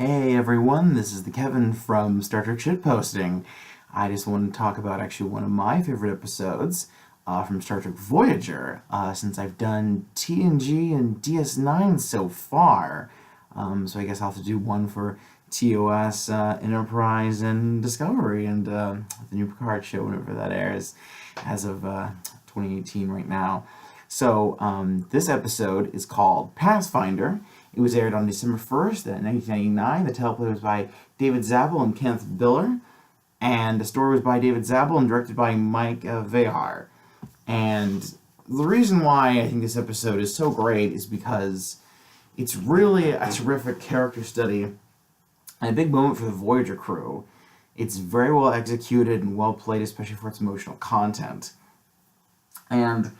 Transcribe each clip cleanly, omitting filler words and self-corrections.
Hey everyone, this is the Kevin from Star Trek Shitposting. I just want to talk about actually one of my favorite episodes from Star Trek Voyager, since I've done TNG and DS9 so far. So I guess I'll have to do one for TOS, Enterprise, and Discovery, and the new Picard show whenever that airs, as of 2018 right now. So this episode is called Pathfinder. It was aired on December 1st, 1999. The teleplay was by David Zabel and Kenneth Biller. And the story was by David Zabel and directed by Mike Vehar. And the reason why I think this episode is so great is because it's really a terrific character study and a big moment for the Voyager crew. It's very well executed and well played, especially for its emotional content. And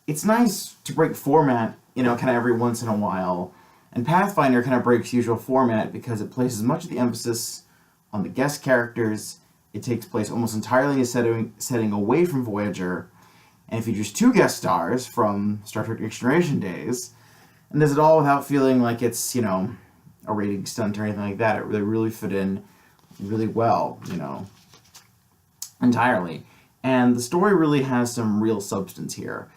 it's nice to break format, kind of every once in a while. And Pathfinder kind of breaks usual format because it places much of the emphasis on the guest characters. It takes place almost entirely in a setting away from Voyager, and it features two guest stars from Star Trek Next Generation days, and does it all without feeling like it's, a rating stunt or anything like that. It really fit in really well, entirely. And the story really has some real substance here.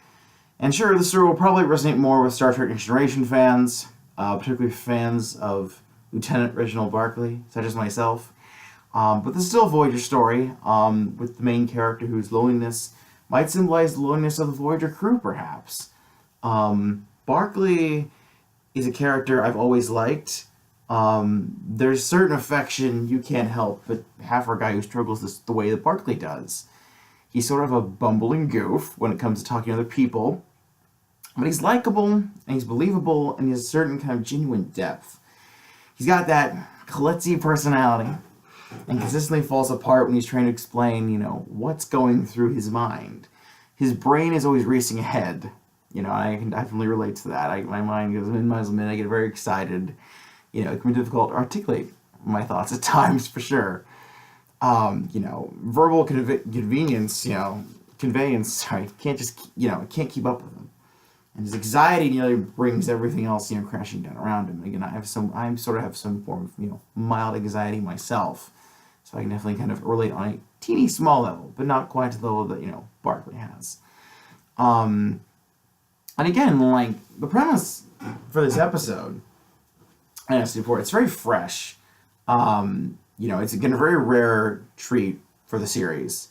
And sure, the story will probably resonate more with Star Trek Next Generation fans, particularly fans of Lieutenant Reginald Barclay, such as myself. But this is still a Voyager story, with the main character whose loneliness might symbolize the loneliness of the Voyager crew, perhaps. Barclay is a character I've always liked. There's certain affection you can't help but have for a guy who struggles the way that Barclay does. He's sort of a bumbling goof when it comes to talking to other people, but he's likable, and he's believable, and he has a certain kind of genuine depth. He's got that klutzy personality, and consistently falls apart when he's trying to explain, what's going through his mind. His brain is always racing ahead. I can definitely relate to that. My mind goes in my minute, I get very excited. It can be difficult to articulate my thoughts at times, for sure. Verbal conveyance, can't just, can't keep up with him. And his anxiety nearly brings everything else, crashing down around him. Again, I sort of have some form of, mild anxiety myself. So I can definitely kind of relate on a teeny small level, but not quite to the level that, Barclay has. And again, the premise for this episode, and as before, it's very fresh. It's again a very rare treat for the series.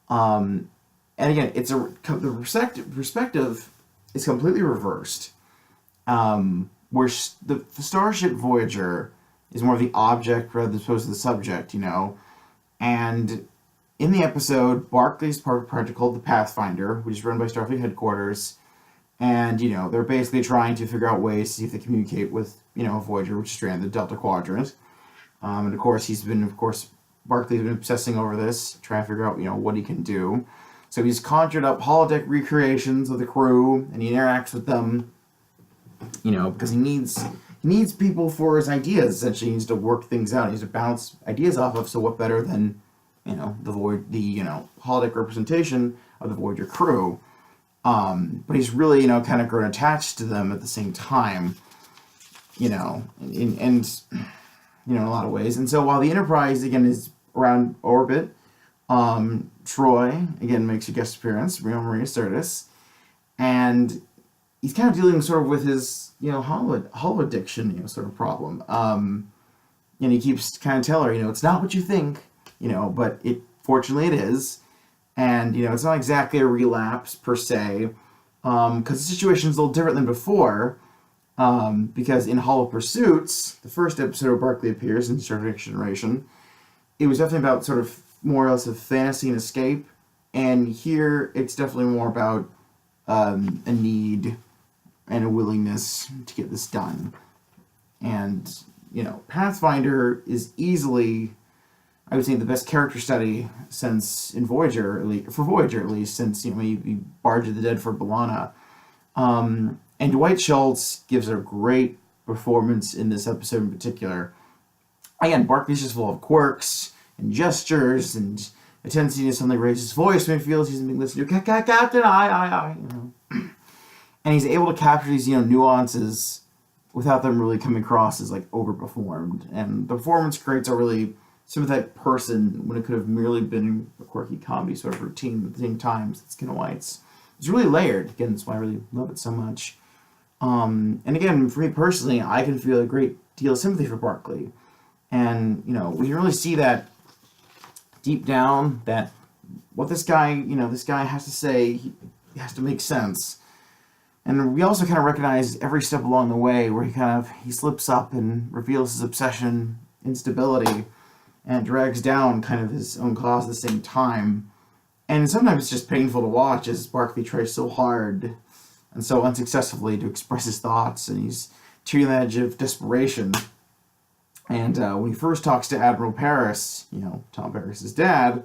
And again, the perspective is completely reversed. Where the starship Voyager is more of the object rather than opposed to the subject, And in the episode, Barclay's project called the Pathfinder, which is run by Starfleet headquarters. And, they're basically trying to figure out ways to see if they communicate with, Voyager, which is stranded in the Delta Quadrant. And of course, Barclay's been obsessing over this, trying to figure out, what he can do. So he's conjured up holodeck recreations of the crew, and he interacts with them, because he needs people for his ideas. Essentially, he needs to work things out. He needs to bounce ideas off of. So what better than, the holodeck representation of the Voyager crew? But he's really, kind of grown attached to them at the same time, in a lot of ways. And so while the Enterprise, again, is around orbit, Troy, again, makes a guest appearance, Maria Sirtis, and he's kind of dealing sort of with his, holo addiction, sort of problem. And he keeps kind of telling her, it's not what you think, but fortunately it is. And, it's not exactly a relapse, per se, because the situation's a little different than before, because in Hollow Pursuits, the first episode where Barclay appears in Star Trek Next Generation, it was definitely about sort of more or less of fantasy and escape, and here it's definitely more about a need and a willingness to get this done. And, Pathfinder is easily, I would say, the best character study since in Voyager, for Voyager at least, since, he barged the dead for B'Elanna. And Dwight Schultz gives a great performance in this episode in particular. Again, Barclay's just full of quirks and gestures and a tendency to suddenly raise his voice when he feels he's being listened to. Captain, I. And he's able to capture these, nuances without them really coming across as like overperformed. And the performance creates a really sympathetic person when it could have merely been a quirky comedy sort of routine at the same time. It's kind of why it's really layered. Again, that's why I really love it so much. And again, for me personally, I can feel a great deal of sympathy for Barclay. And, we can really see that deep down that what this guy has to say, he has to make sense. And we also kind of recognize every step along the way where he slips up and reveals his obsession, instability, and drags down kind of his own cause at the same time. And sometimes it's just painful to watch as Barclay tries so hard and so unsuccessfully to express his thoughts, and he's teetering on the edge of desperation. And when he first talks to Admiral Paris, Tom Paris's dad,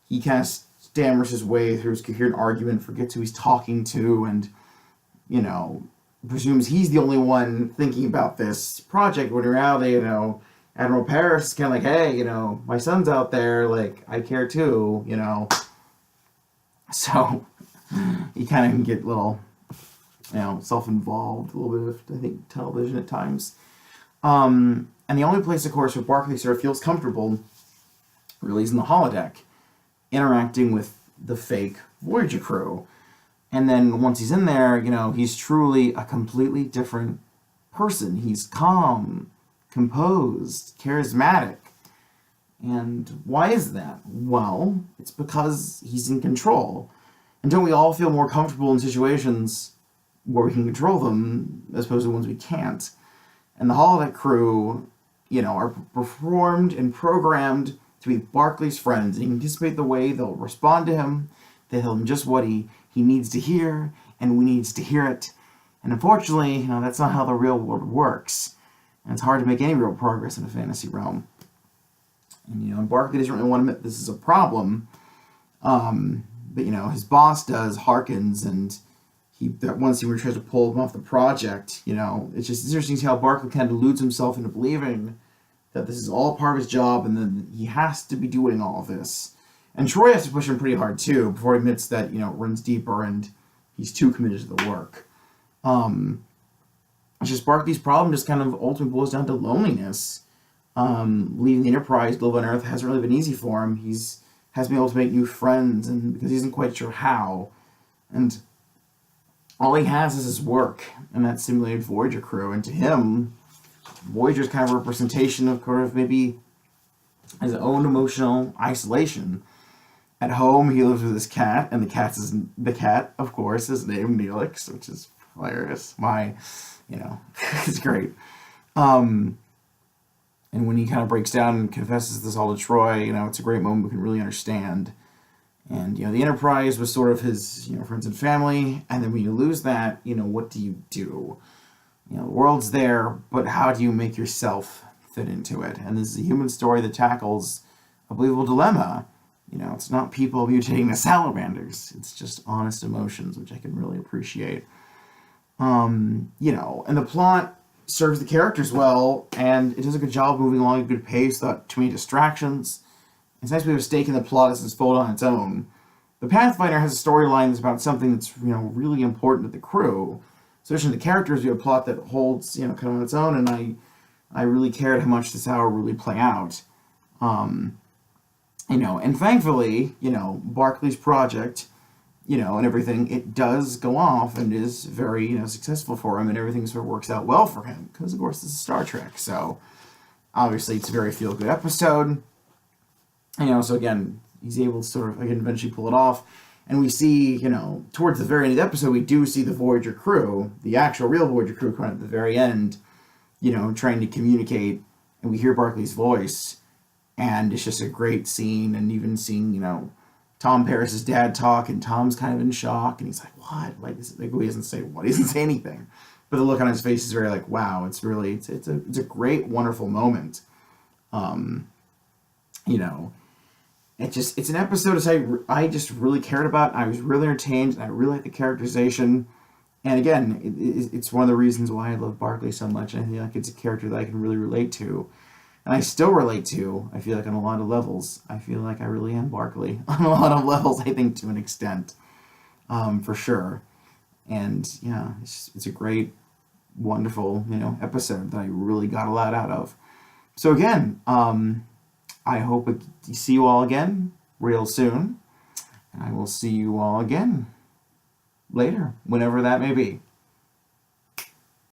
he kind of stammers his way through his coherent argument, forgets who he's talking to, and, presumes he's the only one thinking about this project, when in reality, Admiral Paris is kind of like, hey, my son's out there, like, I care too, So, he kind of can get a little, self-involved, a little bit of, I think, television at times. And the only place, of course, where Barclay sort of feels comfortable really is in the holodeck, interacting with the fake Voyager crew. And then once he's in there, he's truly a completely different person. He's calm, composed, charismatic. And why is that? Well, it's because he's in control. And don't we all feel more comfortable in situations where we can control them as opposed to ones we can't? And the holodeck crew, are performed and programmed to be Barclay's friends, and you can anticipate the way they'll respond to him. They tell him just what he needs to hear, and we needs to hear it. And unfortunately, that's not how the real world works. And it's hard to make any real progress in a fantasy realm. And, Barclay doesn't really want to admit this is a problem. But, his boss does, Harkins, and that one scene where he tries to pull him off the project, it's just interesting to see how Barclay kind of deludes himself into believing that this is all part of his job and then he has to be doing all of this. And Troy has to push him pretty hard too before he admits that, it runs deeper and he's too committed to the work. It's just Barclay's problem just kind of ultimately boils down to loneliness. Leaving the Enterprise, to live on Earth, hasn't really been easy for him. Hasn't been able to make new friends, and because he isn't quite sure how. And all he has is his work, and that simulated Voyager crew. And to him, Voyager's kind of a representation of maybe his own emotional isolation. At home, he lives with his cat, and the cat, of course, is named Neelix, which is hilarious. It's great. And when he kind of breaks down and confesses this all to Troy, it's a great moment we can really understand. And, the Enterprise was sort of his, friends and family. And then when you lose that, what do you do? The world's there, but how do you make yourself fit into it? And this is a human story that tackles a believable dilemma. It's not people mutating to salamanders. It's just honest emotions, which I can really appreciate. And the plot serves the characters well, and it does a good job of moving along at a good pace without too many distractions. It's nice to have a stake in the plot as it's folded on its own. The Pathfinder has a storyline that's about something that's, really important to the crew. Especially the characters, we have a plot that holds, kind of on its own, and I really cared how much this hour really play out. And thankfully, Barclay's project, and everything, it does go off and is very, successful for him, and everything sort of works out well for him, because, of course, this is Star Trek, so obviously it's a very feel-good episode. So again, he's able to sort of, again, eventually pull it off. And we see, towards the very end of the episode, we do see the Voyager crew, the actual real Voyager crew, kind of at the very end, trying to communicate. And we hear Barclay's voice. And it's just a great scene. And even seeing, Tom Paris's dad talk. And Tom's kind of in shock. And he's like, what? He doesn't say what? He doesn't say anything. But the look on his face is very like, wow, it's really, it's a great, wonderful moment. It's an episode I just really cared about. I was really entertained, and I really liked the characterization. And again, it's one of the reasons why I love Barclay so much. I feel like it's a character that I can really relate to. And I still relate to, I feel like, on a lot of levels. I feel like I really am Barclay on a lot of levels, I think, to an extent. For sure. And, yeah, it's a great wonderful, episode that I really got a lot out of. So again, I hope to see you all again real soon. And I will see you all again later, whenever that may be.